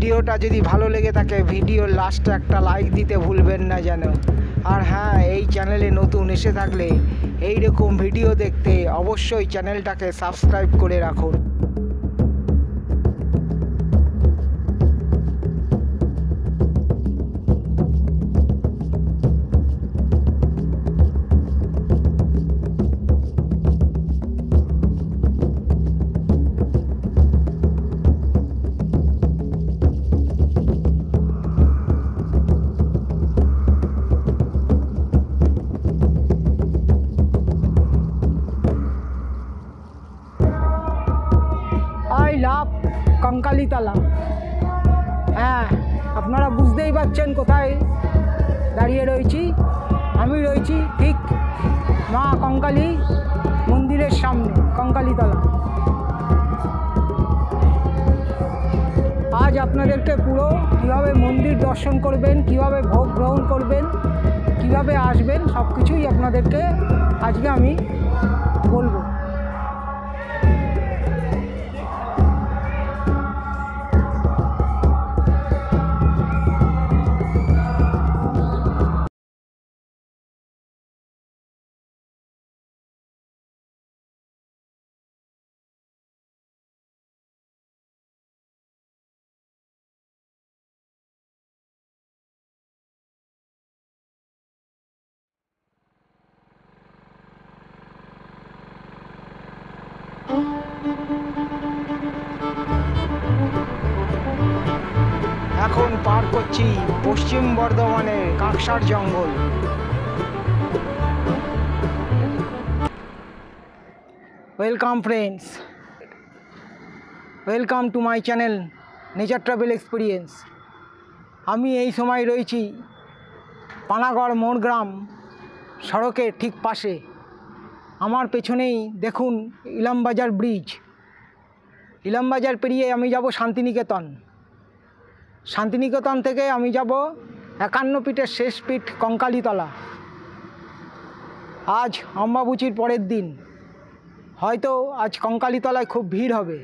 ভিডিওটা যদি ভালো লেগে থাকে ভিডিওর লাস্টে একটা লাইক দিতে ভুলবেন না যেন। আর হ্যাঁ, এই চ্যানেলে নতুন এসে থাকলে এই রকম ভিডিও দেখতে অবশ্যই চ্যানেলটাকে সাবস্ক্রাইব করে রাখুন। I love Kankalitala. হ্যাঁ, আপনারা বুঝতেই পারছেন কোথায় দাঁড়িয়ে রয়েছি। আমি রয়েছি ঠিক মা কঙ্কালী মন্দিরের সামনে, কঙ্কালীতলা। আজ আপনাদেরকে পুরো কীভাবে মন্দির দর্শন করবেন, কীভাবে ভোগ গ্রহণ করবেন, কীভাবে আসবেন, সব কিছুই আপনাদেরকে আজকে আমি বলবো। এখন পার করছি পশ্চিম বর্ধমানের কাঁকসার জঙ্গল। Welcome friends, welcome to my channel nature travel experience. আমি এই সময় রয়েছি পানাগড় মোড়গ্রাম সড়কের ঠিক পাশে। আমার পেছনেই দেখুন ইলামবাজার ব্রিজ। ইলামবাজার পেরিয়ে আমি যাব শান্তিনিকেতন। শান্তিনিকেতন থেকে আমি যাব 51 পীঠের শেষ পীঠ কঙ্কালীতলা। আজ অম্বাবুচির পরের দিন, হয়তো আজ কঙ্কালীতলায় খুব ভিড় হবে।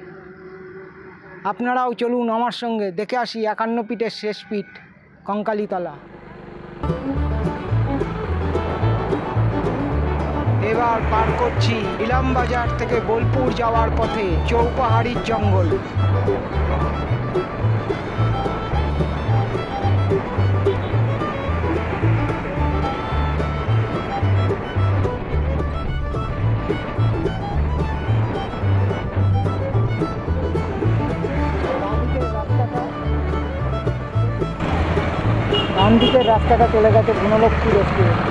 আপনারাও চলুন আমার সঙ্গে দেখে আসি 51 পীঠের শেষ পীঠ কঙ্কালীতলা। এবার পার করছি ইলামবাজার থেকে বোলপুর যাওয়ার পথে চৌপাহাড়ির জঙ্গল। ডান দিকের রাস্তাটা চলে গেছে গুণলক্ষ্মী রেস্টুরেন্ট।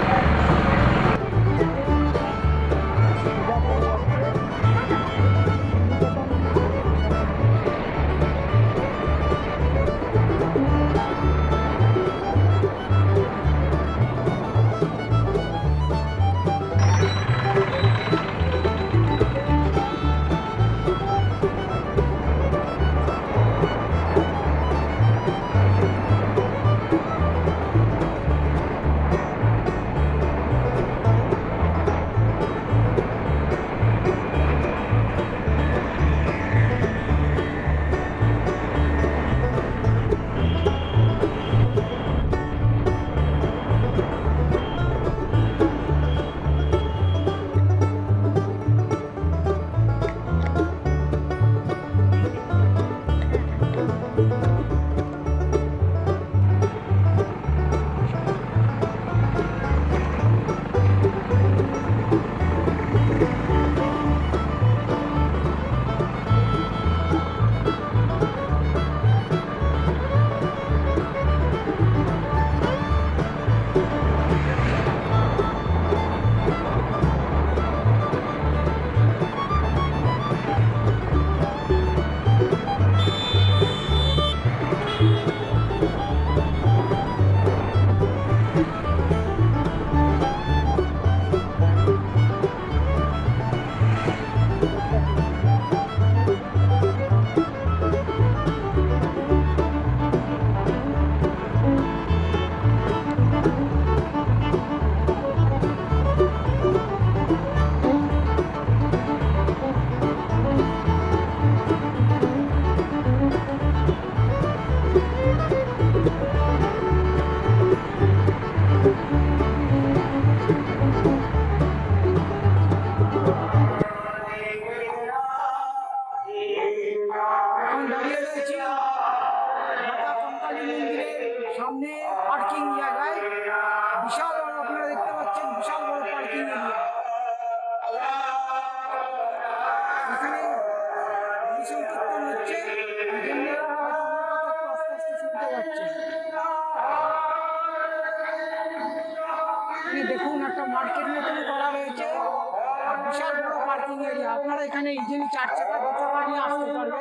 এখানে ইজিলি 4 চাকা 2 চাকা নিয়ে আসতে পারবে।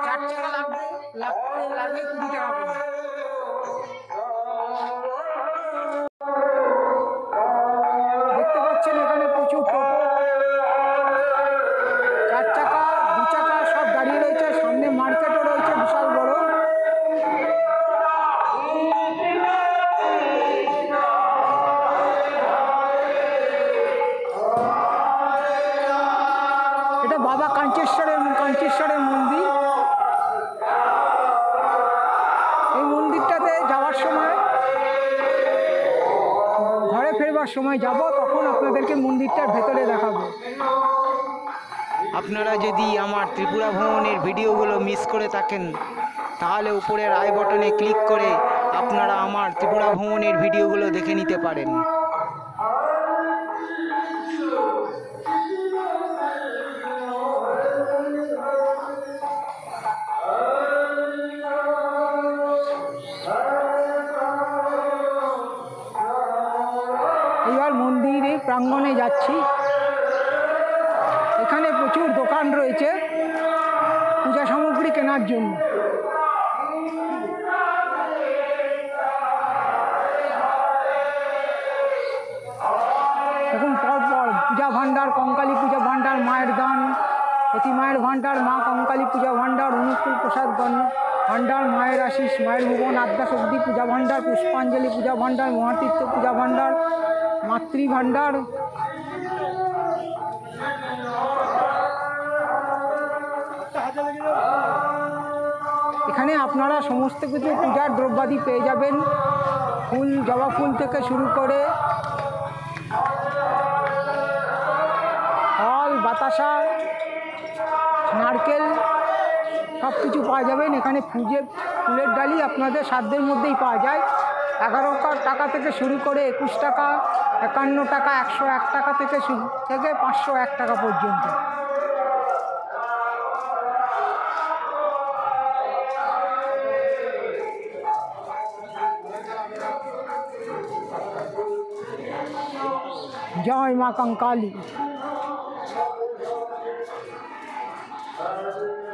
4 চাকা লাগবে 20 টাকা করে। দেখতে পাচ্ছেন এখানে প্রচুর টোটো, 4 চাকা 2 চাকা সব দাঁড়িয়ে রয়েছে। সামনে মার্কেটও রয়েছে বিশাল বড়। এটা বাবা কাঞ্চেশ্বরের মন্দির। এই মন্দিরটাতে যাওয়ার সময়, ঘরে ফেরবার সময় যাব, তখন আপনাদেরকে মন্দিরটার ভেতরে দেখাবো। আপনারা যদি আমার ত্রিপুরা ভ্রমণের ভিডিওগুলো মিস করে থাকেন তাহলে উপরের আই বাটনে ক্লিক করে আপনারা আমার ত্রিপুরা ভ্রমণের ভিডিওগুলো দেখে নিতে পারেন। এবার মন্দিরের প্রাঙ্গণে যাচ্ছি। এখানে প্রচুর দোকান রয়েছে পূজা সামগ্রী কেনার জন্য। এখন পরপর পূজা ভাণ্ডার, কঙ্কালী পূজা ভাণ্ডার, মায়ের দান, সতী মায়ের ভাণ্ডার, মা কঙ্কালী পূজা ভাণ্ডার, অনুকূল প্রসাদ ভাণ্ডার, মায়ের আশিস, মায়ের ভুবন, আদ্যা শক্তি পূজা ভাণ্ডার, পুষ্পাঞ্জলি পূজা ভাণ্ডার, মহাতীর্থ পূজা ভাণ্ডার, মাতৃ ভাণ্ডার। এখানে আপনারা সমস্ত কিছু পূজার দ্রব্যাদি পেয়ে যাবেন। ফুল, জবা ফুল থেকে শুরু করে ফল, বাতাসা, নারকেল সব কিছু পাওয়া যাবেন। এখানে ফুলের ডালি আপনাদের সাধ্যের মধ্যেই পাওয়া যায়। 11 টাকা থেকে শুরু করে 21 টাকা, 51 টাকা, 101 টাকা থেকে 501 টাকা পর্যন্ত। জয় মা কঙ্কালী,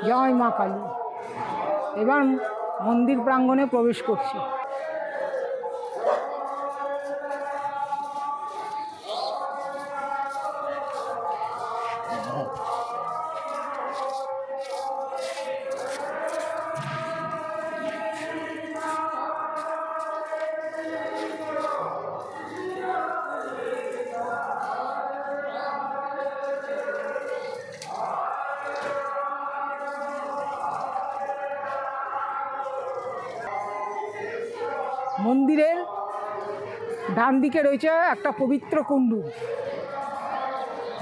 জয় মা কালী। এবার মন্দির প্রাঙ্গণে প্রবেশ করছি। মন্দিরের ডান দিকে রয়েছে একটা পবিত্র কুণ্ড।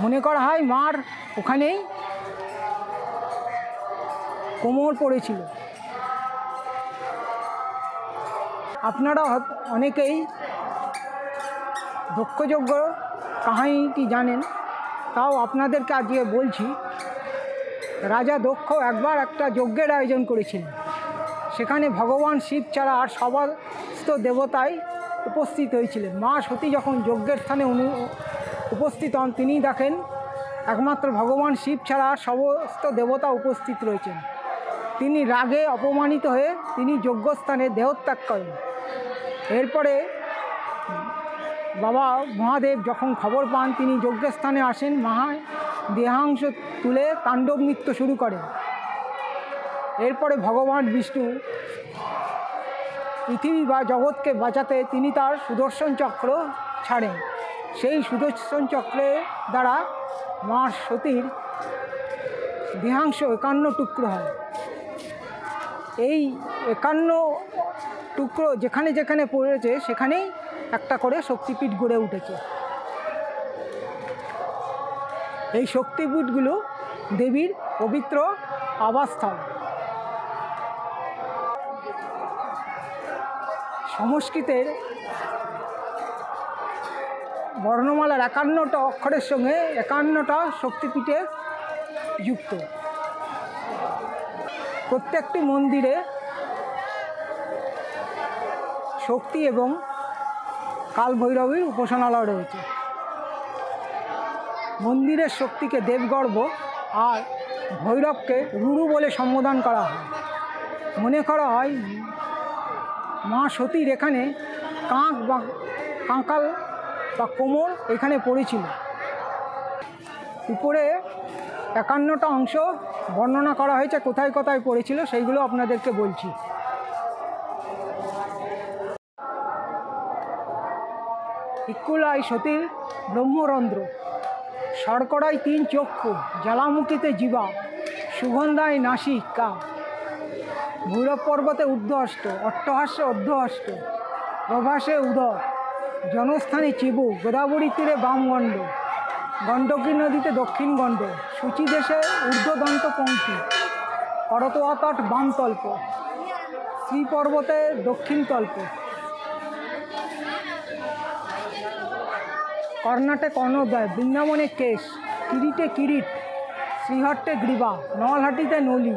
মনে করা হয় মার ওখানেই কোমর পড়েছিল। আপনারা অনেকেই দক্ষযজ্ঞ কাহিনীটি জানেন, তাও আপনাদেরকে আজকে বলছি। রাজা দক্ষ একবার একটা যজ্ঞের আয়োজন করেছিলেন। সেখানে ভগবান শিব ছাড়া আর সমস্ত দেবতাই উপস্থিত হয়েছিলেন। মা সতী যখন যজ্ঞের স্থানে উপস্থিত হন, তিনি দেখেন একমাত্র ভগবান শিব ছাড়া আর সমস্ত দেবতা উপস্থিত রয়েছেন। তিনি রাগে অপমানিত হয়ে তিনি যজ্ঞস্থানে দেহত্যাগ করেন। এরপরে বাবা মহাদেব যখন খবর পান, তিনি যজ্ঞস্থানে আসেন, দেহাংশ তুলে তাণ্ডব নৃত্য শুরু করেন। এরপরে ভগবান বিষ্ণু পৃথিবী বা জগৎকে বাঁচাতে তিনি তার সুদর্শন চক্র ছাড়েন। সেই সুদর্শন চক্রের দ্বারা মা সতীর দেহাংশ 51 টুকরো হয়। এই 51 টুকরো যেখানে যেখানে পড়েছে সেখানেই একটা করে শক্তিপীঠ গড়ে উঠেছে। এই শক্তিপীঠগুলো দেবীর পবিত্র আবাসস্থল। সংস্কৃতের বর্ণমালার 51টা অক্ষরের সঙ্গে 51টা শক্তিপীঠে যুক্ত। প্রত্যেকটি মন্দিরে শক্তি এবং কালভৈরবীর উপাসনালয় রয়েছে। মন্দিরের শক্তিকে দেবগর্ভ আর ভৈরবকে রুরু বলে সম্বোধন করা হয়। মনে করা হয় মা সতীর এখানে কাঁকাল বা কোমর এখানে পড়েছিল। উপরে 51টা অংশ বর্ণনা করা হয়েছে, কোথায় কোথায় পড়েছিল সেইগুলো আপনাদেরকে বলছি। ইক্কুলাই সতীর ব্রহ্মরন্ধ্র, শর্করায় 3 চক্ষু, জ্বালামুখীতে জিবা, সুগন্ধায় নাসিকা, ভৈরব পর্বতে ঊর্ধ্বহস্ত, অট্টহাস্যে অর্ধহস্ত, প্রভাসে উদর, জনস্থানে চিবু, গোদাবরী তীরে বামগণ্ড, গণ্ডকী নদীতে দক্ষিণ গণ্ড, সূচি দেশে ঊর্ধ্বদন্ত পঙ্ক্তি, করতোয়াতট বামতল্প, শ্রী পর্বতে দক্ষিণ তল্প, কর্ণাটে কর্ণদ্বয়, বৃন্দাবনে কেশ, কিরিটে কিরিট, শ্রীহট্টে গ্রীবা, নলহাটিতে নলি,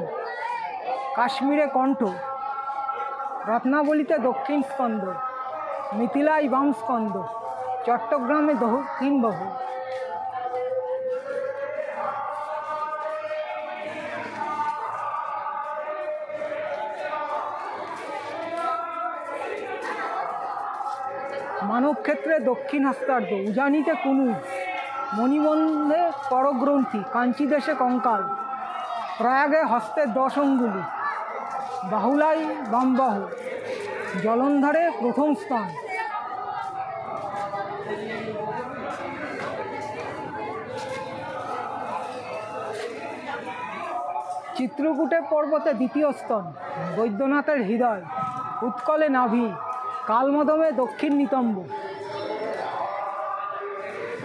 কাশ্মীরে কণ্ঠ, রত্নাবলীতে দক্ষিণ স্কন্দ, মিথিলায় বাম স্কন্দ, চট্টগ্রামে দক্ষিণ বাহু। মানবক্ষেত্রে দক্ষিণ হস্তার্ধ, উজানিতে কুনুজ, মণিবন্ধে করগ্রন্থি, কাঞ্চি দেশে কঙ্কাল, প্রয়াগে হস্তের 10 অঙ্গুলি, বাহুলাই বামবাহু, জলন্ধরে প্রথম স্থান। চিত্রকূটে পর্বতে দ্বিতীয় স্তন, বৈদ্যনাথের হৃদয়, উৎকলে নাভি, কালমদমে দক্ষিণ নিতম্ব,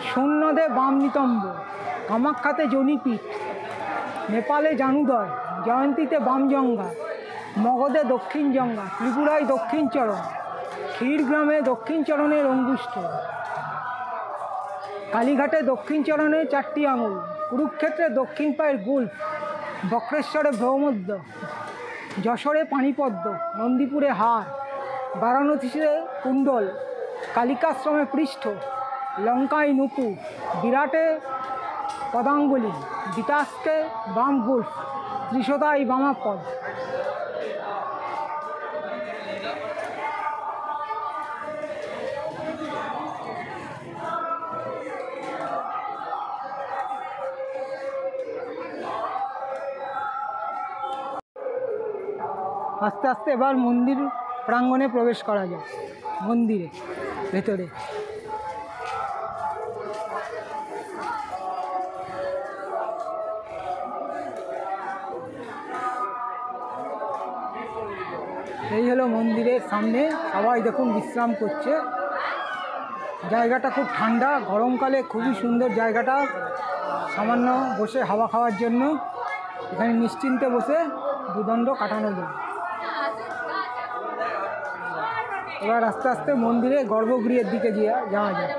সৈন্যদে বাম নিতম্ব, কামাখ্যাতে জনিপীঠ, নেপালে জানুদয়, জয়ন্তীতে বামজঙ্ঘা, মগধে দক্ষিণ জঙ্ঘা, ত্রিপুরায় দক্ষিণ চরণ, ক্ষীরগ্রামে দক্ষিণ চরণের অঙ্গুষ্ঠ, কালীঘাটে দক্ষিণ চরণে 4টি আঙুল, কুরুক্ষেত্রে দক্ষিণ পায়ের গুল্ফ, বক্রেশ্বরে ভ্রমধ্য, যশোরে পানিপদ্ম, নন্দীপুরে হার, বারাণসীতে কুণ্ডল, কালিকাশ্রমে পৃষ্ঠ, লঙ্কায় নুপুর, বিরাটে পদাঙ্গুলি, বিতাস্কে বাম গুল্ফ, ত্রিশদায় বামাপদ। আস্তে আস্তে এবার মন্দির প্রাঙ্গণে প্রবেশ করা যায়। মন্দিরে ভেতরে এই হলো মন্দিরের সামনে, সবাই দেখুন বিশ্রাম করছে। জায়গাটা খুব ঠান্ডা, গরমকালে খুবই সুন্দর জায়গাটা, সামান্য বসে হাওয়া খাওয়ার জন্য এখানে নিশ্চিন্তে বসে দুদণ্ড কাটানো যায়। এবার আস্তে আস্তে মন্দিরে গর্ভগৃহের দিকে যাওয়া যায়।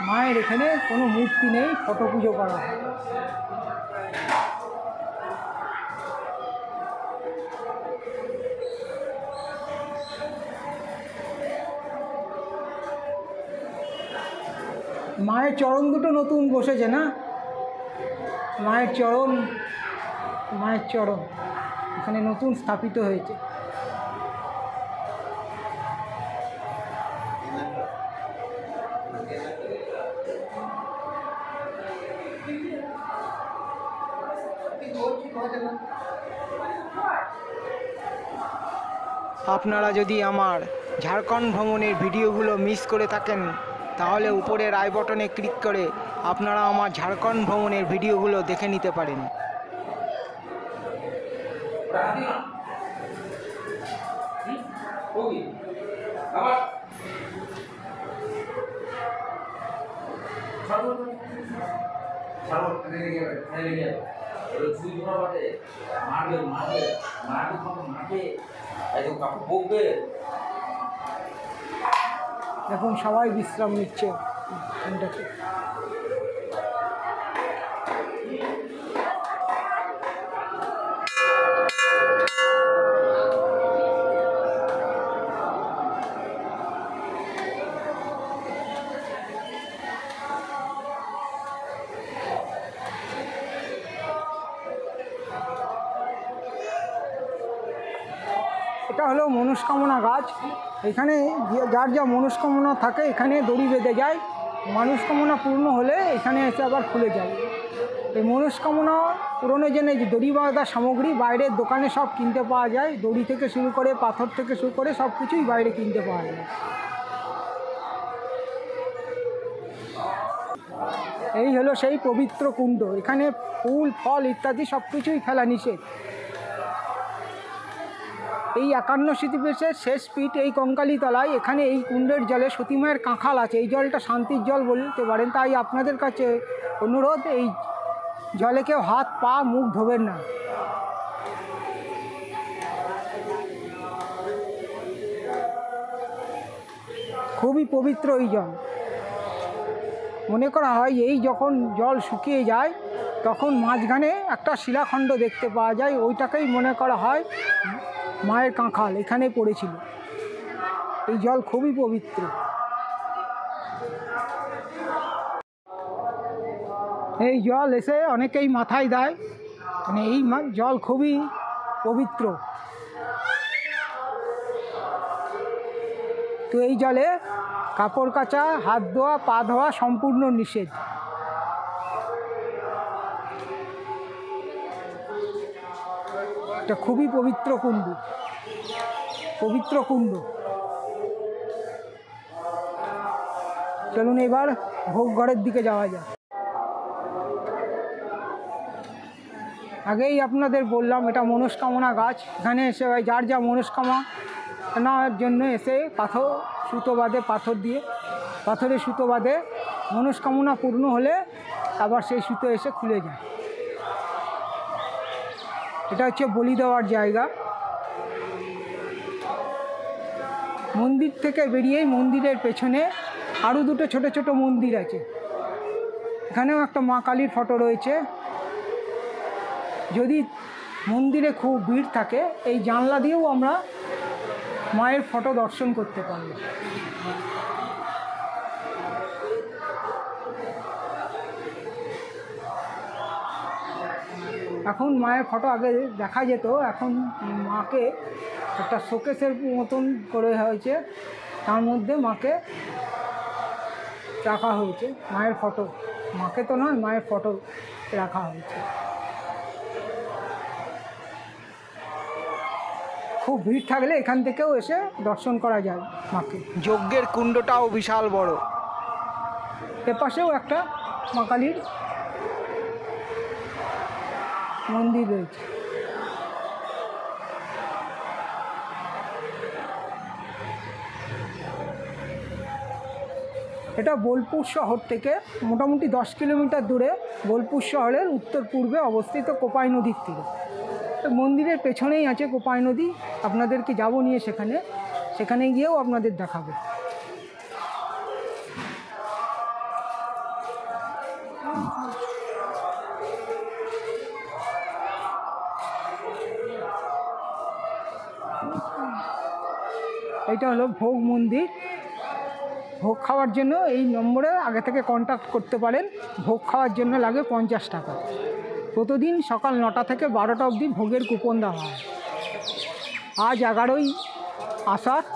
মায়ের এখানে কোনো মূর্তি নেই, ফটো পুজো করা হয়। মায়ের চরণ দুটো নতুন বসেছে না, মায়ের চরণ এখানে নতুন স্থাপিত হয়েছে। আপনারা যদি আমার ঝাড়খণ্ড ভ্রমণের ভিডিওগুলো মিস করে থাকেন তাহলে উপরের আই বটনে ক্লিক করে আপনারা আমার ঝাড়খণ্ড ভ্রমণের ভিডিওগুলো দেখে নিতে পারেন। এখন সবাই বিশ্রাম নিচ্ছে এখানটাতে। এটা হলো মনস্কামনা গাছ। এখানে যার যা মনস্কামনা থাকে এখানে দড়ি বেঁধে যায়, মনস্কামনা পূর্ণ হলে এখানে এসে আবার খুলে যায়। এই মনস্কামনা পূরণের জন্য যে দড়ি বাঁধা সামগ্রী বাইরের দোকানে সব কিনতে পাওয়া যায়, দড়ি থেকে শুরু করে পাথর থেকে শুরু করে সব কিছুই বাইরে কিনতে পাওয়া যায়। এই হলো সেই পবিত্র কুণ্ড। এখানে ফুল ফল ইত্যাদি সব কিছুই ফেলা নিষেধ। এই 51 সিদ্ধিপীঠের শেষ পীঠ এই কঙ্কালী তলায়। এখানে এই কুণ্ডের জলে সতীমায়ের কাঁখাল আছে। এই জলটা শান্তির জল বলতে পারেন। তাই আপনাদের কাছে অনুরোধ, এই জলে কেউ হাত পা মুখ ধোবেন না। খুবই পবিত্র এই জল। মনে করা হয় এই যখন জল শুকিয়ে যায় তখন মাঝখানে একটা শিলাখণ্ড দেখতে পাওয়া যায়, ওইটাকেই মনে করা হয় মায়ের কাঁখাল এখানে পড়েছিল। এই জল খুবই পবিত্র। এই জল এসে অনেকেই মাথায় দেয়, মানে এই জল খুবই পবিত্র। তো এই জলে কাপড় কাচা, হাত ধোয়া, পা ধোয়া সম্পূর্ণ নিষেধ। এটা খুবই পবিত্র কুণ্ড, পবিত্র কুণ্ড। চলুন এবার ভোগ ঘরের দিকে যাওয়া যায়। আগেই আপনাদের বললাম এটা মনস্কামনা গাছ। এখানে এসে যার যা মনস্কামনার জন্য এসে পাথর সুতো বাঁধে, পাথর দিয়ে পাথরে সুতো বাঁধে। মনস্কামনা পূর্ণ হলে আবার সেই সুতো এসে খুলে যায়। এটা হচ্ছে বলি দেওয়ার জায়গা। মন্দির থেকে বেরিয়েই মন্দিরের পেছনে আরও দুটো ছোট ছোট মন্দির আছে। এখানেও একটা মা কালীর ফটো রয়েছে। যদি মন্দিরে খুব ভিড় থাকে এই জানলা দিয়েও আমরা মায়ের ফটো দর্শন করতে পারব। এখন মায়ের ফটো আগে দেখা যেত, এখন মাকে একটা শোকেসের মতন করে হয়েছে, তার মধ্যে মাকে রাখা হয়েছে। মায়ের ফটো, মাকে তো নয়, মায়ের ফটো রাখা হয়েছে। খুব ভিড় থাকলে এখান থেকেও এসে দর্শন করা যায় মাকে। যজ্ঞের কুণ্ডটাও বিশাল বড়। এপাশেও একটা মা কালীর মন্দির রয়েছে। এটা বোলপুর শহর থেকে মোটামুটি 10 কিলোমিটার দূরে, বোলপুর শহরের উত্তর পূর্বে অবস্থিত কোপাই নদীর তীরে। মন্দিরের পেছনেই আছে কোপাই নদী। আপনাদেরকে যাব নিয়ে সেখানে গিয়েও আপনাদের দেখাবো। এটা হলো ভোগ মন্দির। ভোগ খাওয়ার জন্য এই নম্বরে আগে থেকে কন্ট্যাক্ট করতে পারেন। ভোগ খাওয়ার জন্য লাগে 50 টাকা। প্রতিদিন সকাল 9টা থেকে 12টা অবধি ভোগের কুপন দেওয়া হয়। আজ 11ই আষাঢ়,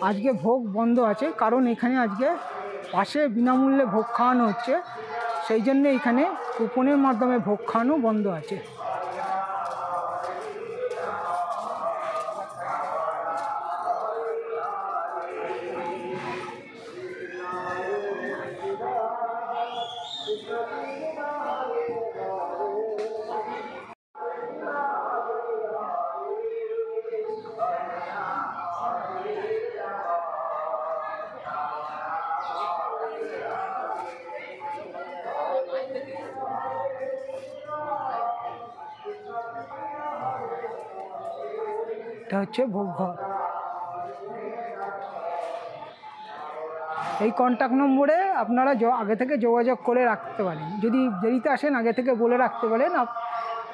আজকে ভোগ বন্ধ আছে, কারণ এখানে আজকে পাশে বিনামূল্যে ভোগ খাওয়ানো হচ্ছে, সেই জন্য এখানে কুপনের মাধ্যমে ভোগ খাওয়ানো বন্ধ আছে। এটা হচ্ছে ভোগঘর। এই কন্ট্যাক্ট নম্বরে আপনারা আগে থেকে যোগাযোগ করে রাখতে পারেন। যদি দেরিতে আসেন আগে থেকে বলে রাখতে পারেন,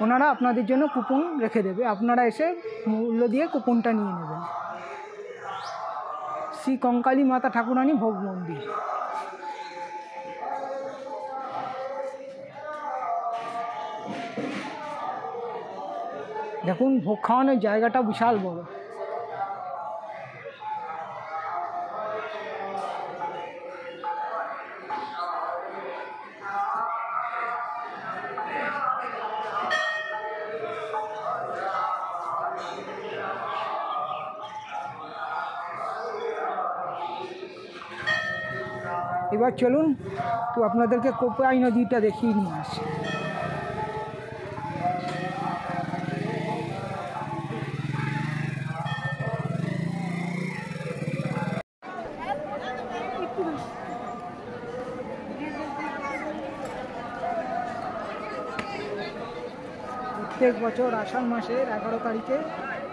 ওনারা আপনাদের জন্য কুপন রেখে দেবে, আপনারা এসে মূল্য দিয়ে কুপনটা নিয়ে নেবেন। শ্রী কঙ্কালী মাতা ঠাকুরানী ভোগ মন্দির। দেখুন ভোগ খাওয়ানোর জায়গাটা বিশাল বড়। এবার চলুন তো আপনাদেরকে কোপাই নদীটা দেখিয়ে নিয়ে আসি। প্রত্যেক বছর আষাঢ় মাসের 11 তারিখে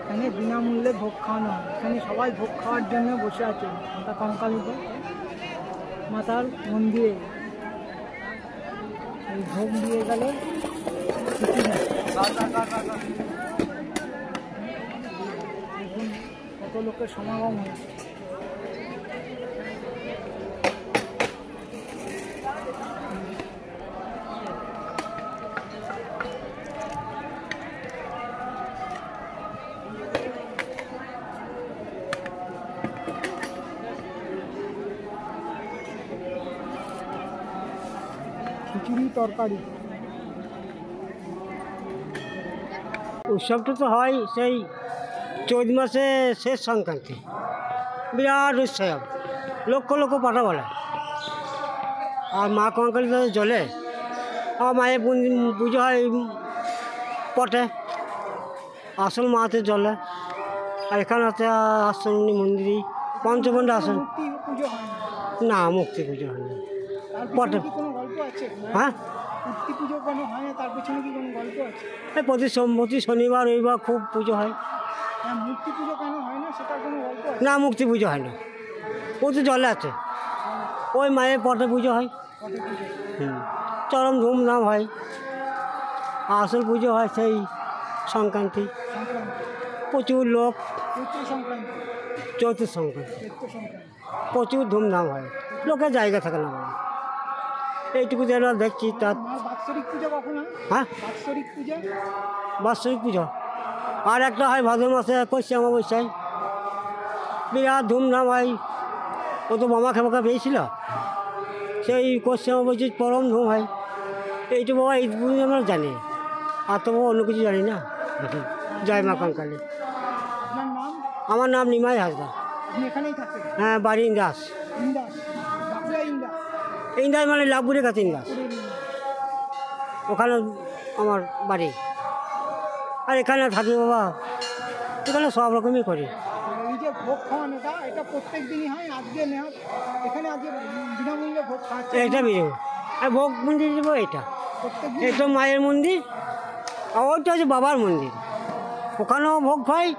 এখানে বিনামূল্যে ভোগ খাওয়ানো হয়। এখানে সবাই ভোগ খাওয়ার জন্য বসে আছে মাতা কঙ্কালী মাতার মন্দিরে। এই ভোগ দিয়ে গেলে দেখুন কত লোকের সমাগম হয়েছে। খিচুড়ি তরকারি। উৎসবটা তো হয় সেই চৈত মাসে শেষ সংক্রান্তি, বিরাট উৎসব, লক্ষ লক্ষ পাঠা বলে। আর মা কঙ্কালী জলে আর মায়ের পুজো হয় পটে, আসল মাতে জলে। আর এখানে আছে আশ্রমী মন্দিরই পঞ্চপণ্ড আসন। পুজো হয় না, মুক্তি পুজো হয় না পটে। পটে। কোনো গল্প আছে? হ্যাঁ, মূর্তি পুজো কেন হয় না তার পেছনে কি কোনো গল্প আছে? এই প্রতি শনিবার রবিবার খুব পুজো হয়। হ্যাঁ, মূর্তি পুজো কেন হয় না সেটার কোনো গল্প আছে? না, মুক্তি পুজো হয় না, প্রতি জলে আছে। ওই মায়ের পটে পুজো হয়। পটে পুজো চরম ধুমধাম হয়। আসল পুজো হয় সেই সংক্রান্তি, সংক্রান্তি, প্রচুর লোক। চৈত্র সংক্রান্তি, চৈত্র সংক্রান্তি চৈত্র সংক্রান্তি। প্রচুর ধুমধাম হয়, লোকের জায়গা থাকে না। এইটুকু যেন দেখছি তার। মার বাৎসরিক পুজো কখন হয়? হ্যাঁ, বাৎসরিক পুজো বাৎসরিক পুজো। আর একটা হয় ভাদ্র মাসে কষি অমাবস্যায়, বিরাট ধুমধাম হয়। ও তো মামা খেমাখা পেয়েছিল, সেই কষি অমাবস্যায় পরম ধুম হয়। এইটু বাবা এই আমরা জানি, আর তো বাবা অন্য কিছু জানি না। জয় মা কঙ্কালী। আপনার নাম? আমার নাম নিমাই হাসদা। আপনি এখানেই থাকেন? হ্যাঁ, বাড়ি ইন্দাস। ইন্দাস, বাঁকুড়া ইন্দাস। ইন্দাস মানে লাভপুরের কাছে ইন্দাস, ওখানে আমার বাড়ি। আর এখানে থাকি বাবা, এখানে সব রকমই করি। এই যে ভোগ খাওয়ানোটা এটা প্রত্যেক দিনই হয়? আজকে নেওয়া এখানে আজকে বিনামূল্যে ভোগ খাওয়াচ্ছে? এটা বেরোবো আর ভোগ মন্দির দেবো। এটা প্রত্যেক দিন? এটা মায়ের মন্দির, আর ওইটা হচ্ছে বাবার মন্দির। ওখানেও ভোগ খায়,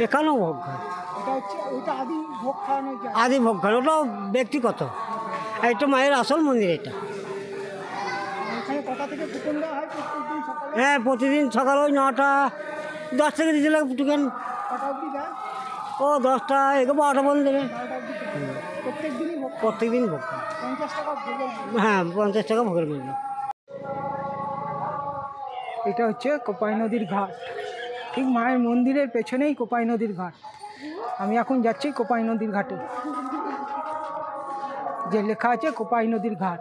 এখানেও ভোগ খায়। এটা হচ্ছে ওইটা আদি ভোগ খাওয়ানোর জায়গা। আদি ভোগ খায়, ওটাও ব্যক্তিগত। আর এটা মায়ের আসল মন্দির। এটা এখানে কটা থেকে কুপন দেওয়া হয় প্রত্যেক দিন সকালে? হ্যাঁ, প্রতিদিন সকাল ওই 9টা 10 থেকে দিতে লাগে টিকেন। কটা অবধি দেয়? ও 10টা 12টা বন্ধ দেবে। 12টা অবধি প্রত্যেক দিনই ভোগ? প্রত্যেক দিন ভোগ খায়। 50 টাকা ভোগের মূল্য। হ্যাঁ, 50 টাকা ভোগের মূল্য। এটা হচ্ছে কোপাই নদীর ঘাট। ঠিক মায়ের মন্দিরের পেছনেই কোপাই নদীর ঘাট। আমি এখন যাচ্ছি কোপাই নদীর ঘাটে, যে লেখা আছে কোপাই নদীর ঘাট।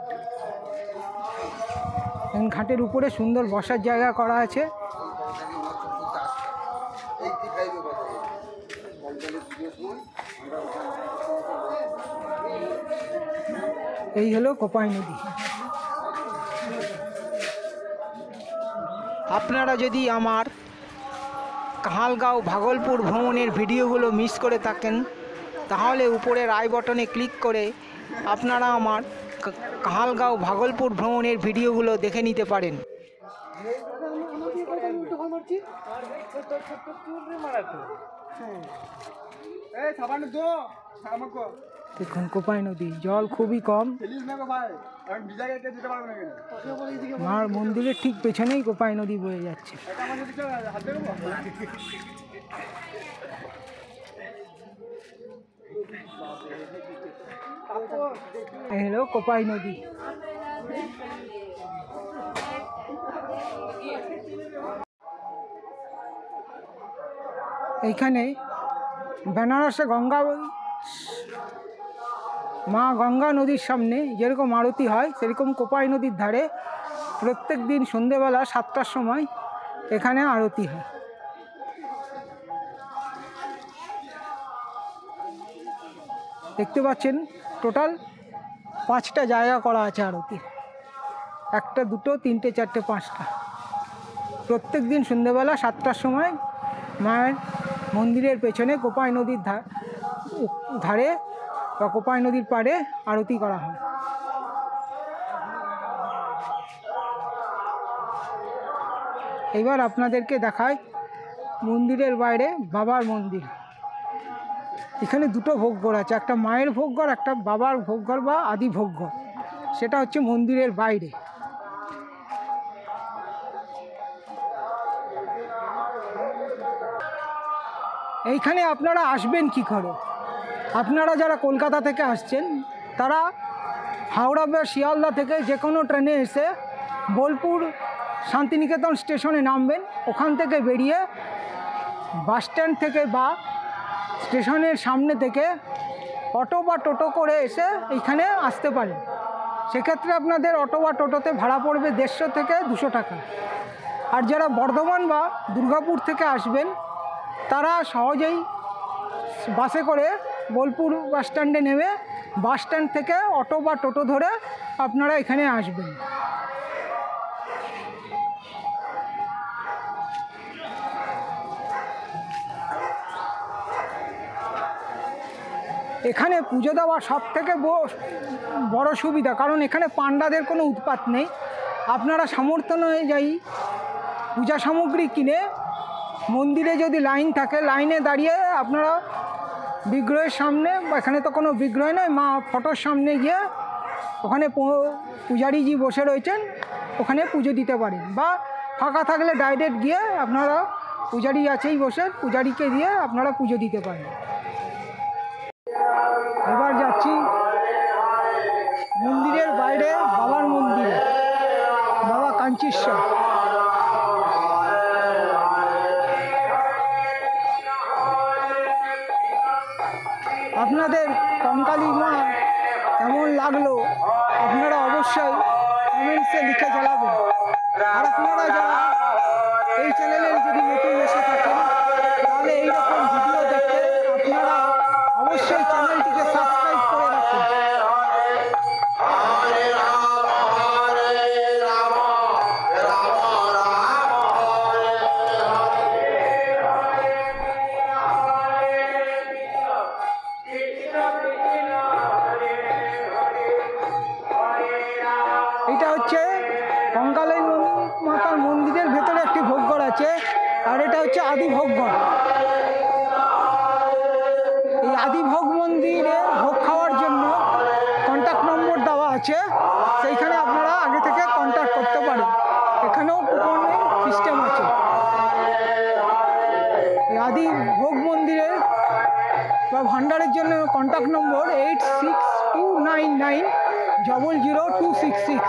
ঘাটের উপরে সুন্দর বসার জায়গা করা আছে। এই হলো কোপাই নদী। আপনারা যদি আমার কাহালগাঁও ভাগলপুর ভ্রমণের ভিডিওগুলো মিস করে থাকেন তাহলে উপরের আই বটনে ক্লিক করে আপনারা আমার কাহালগাঁও ভাগলপুর ভ্রমণের ভিডিওগুলো দেখে নিতে পারেন। দেখুন কোপাই নদী, জল খুবই কম। মার মন্দিরের ঠিক পেছনেই কোপাই নদী বয়ে যাচ্ছে। এই হলো কোপাই নদী। এইখানে বেনারসে মা গঙ্গা নদীর সামনে যেরকম আরতি হয়, সেরকম কোপাই নদীর ধারে প্রত্যেক দিন সন্ধেবেলা 7টার সময় এখানে আরতি হয়। দেখতে পাচ্ছেন টোটাল 5টা জায়গা করা আছে আরতি, 1, 2, 3, 4, 5টা। প্রত্যেক দিন সন্ধেবেলা 7টার সময় মায়ের মন্দিরের পেছনে কোপাই নদীর ধারে বা কোপাই নদীর পাড়ে আরতি করা হয়। এবার আপনাদেরকে দেখায় মন্দিরের বাইরে বাবার মন্দির। এখানে 2টো ভোগঘর আছে, একটা মায়ের ভোগঘর, একটা বাবার ভোগঘর বা আদি ভোগঘর। সেটা হচ্ছে মন্দিরের বাইরে। এইখানে আপনারা আসবেন কি করে? আপনারা যারা কলকাতা থেকে আসছেন তারা হাওড়া বা শিয়ালদা থেকে যে কোনো ট্রেনে এসে বোলপুর শান্তিনিকেতন স্টেশনে নামবেন। ওখান থেকে বেরিয়ে বাস স্ট্যান্ড থেকে বা স্টেশনের সামনে থেকে অটো বা টোটো করে এসে এইখানে আসতে পারেন। সেক্ষেত্রে আপনাদের অটো বা টোটোতে ভাড়া পড়বে 150 থেকে 200 টাকা। আর যারা বর্ধমান বা দুর্গাপুর থেকে আসবেন তারা সহজেই বাসে করে বোলপুর বাস স্ট্যান্ডে নেমে বাস স্ট্যান্ড থেকে অটো বা টোটো ধরে আপনারা এখানে আসবেন। এখানে পুজো দেওয়া সব থেকে বড় সুবিধা, কারণ এখানে পান্ডাদের কোনো উৎপাত নেই। আপনারা সামর্থ্য অনুযায়ী পূজা সামগ্রী কিনে মন্দিরে যদি লাইন থাকে, লাইনে দাঁড়িয়ে আপনারা বিগ্রহের সামনে, এখানে তো কোনো বিগ্রহ নয়, মা ফটোর সামনে গিয়ে ওখানে পূজারীজি বসে রয়েছেন, ওখানে পুজো দিতে পারেন। বা ফাঁকা থাকলে ডাইরেক্ট গিয়ে আপনারা, পূজারী আছেই বসে, পূজারীকে দিয়ে আপনারা পুজো দিতে পারেন। এবার যাচ্ছি মন্দিরের বাইরে বাবার মন্দিরে, বাবা কাঞ্চীশ্বর। আপনাদের কঙ্কালী মা কেমন লাগলো আপনারা অবশ্যই কমেন্টসে লিখে জানাবেন। আর আপনারা যারা এই চ্যানেলের যদি নতুন এসে থাকেন তাহলে এইরকম ভিডিও দেখতে আপনারা অবশ্যই চ্যানেলটিকে সাবস্ক্রাইব করে রাখুন। এটা হচ্ছে কঙ্কালী মাতার মন্দিরের ভেতরে একটি ভোগঘর আছে, আর এটা হচ্ছে আদি ভোগঘর। এই আদি ভোগ মন্দিরে ভোগ খাওয়ার জন্য কন্ট্যাক্ট নম্বর দেওয়া আছে, সেইখানে আপনারা আগে থেকে কন্ট্যাক্ট করতে পারেন। এখানেও কুপনের সিস্টেম আছে। এই আদি ভোগ মন্দিরের বা ভান্ডারের জন্য কন্ট্যাক্ট নম্বর 8629900266।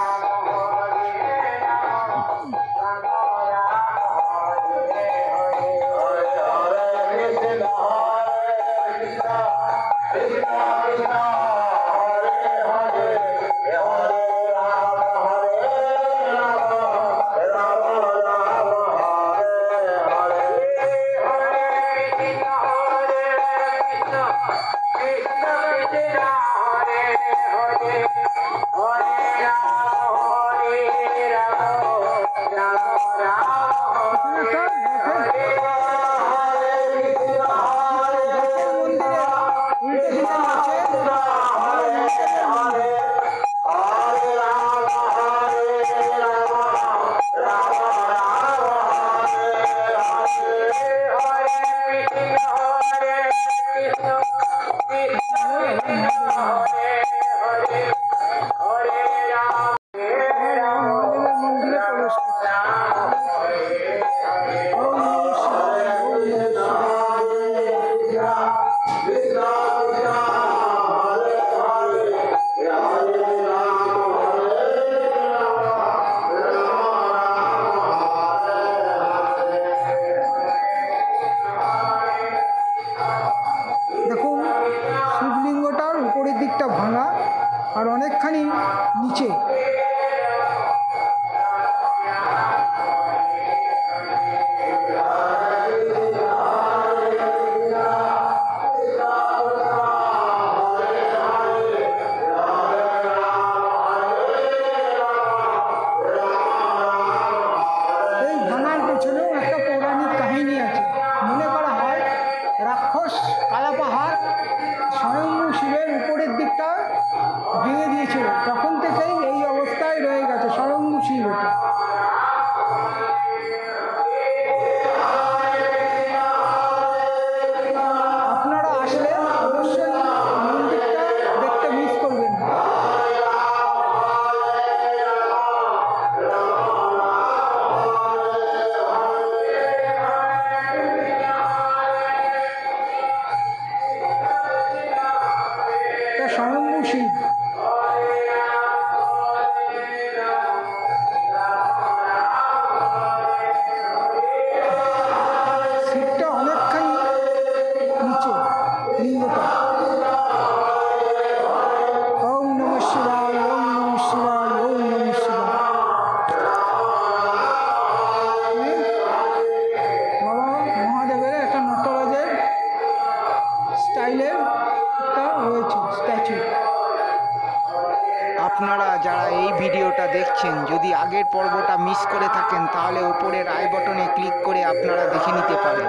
দেখছেন, যদি আগের পর্বটা মিস করে থাকেন তাহলে উপরের আই বাটনে ক্লিক করে আপনারা দেখে নিতে পারেন।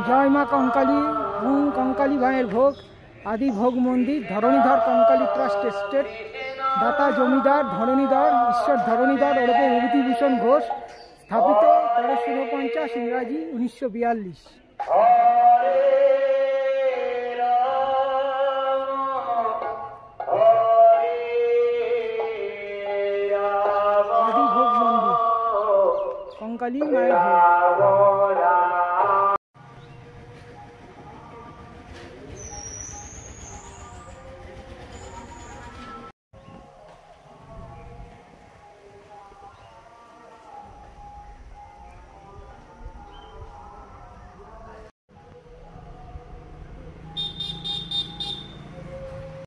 জয় মা কঙ্কালী ওম কঙ্কালী ভাইয়ের ভোগ আদি ভোগ মন্দির ধরণীধর কঙ্কালী ট্রাস্ট এস্টেট, দাতা জমিদার ধরণীধর ঈশ্বর ধরণীধর ওরফে বিভূতিভূষণ ঘোষ, স্থাপিত 1349 ইংরাজি 1942। আদি ভোগ মন্দির কঙ্কালী মায়ের ভোগ।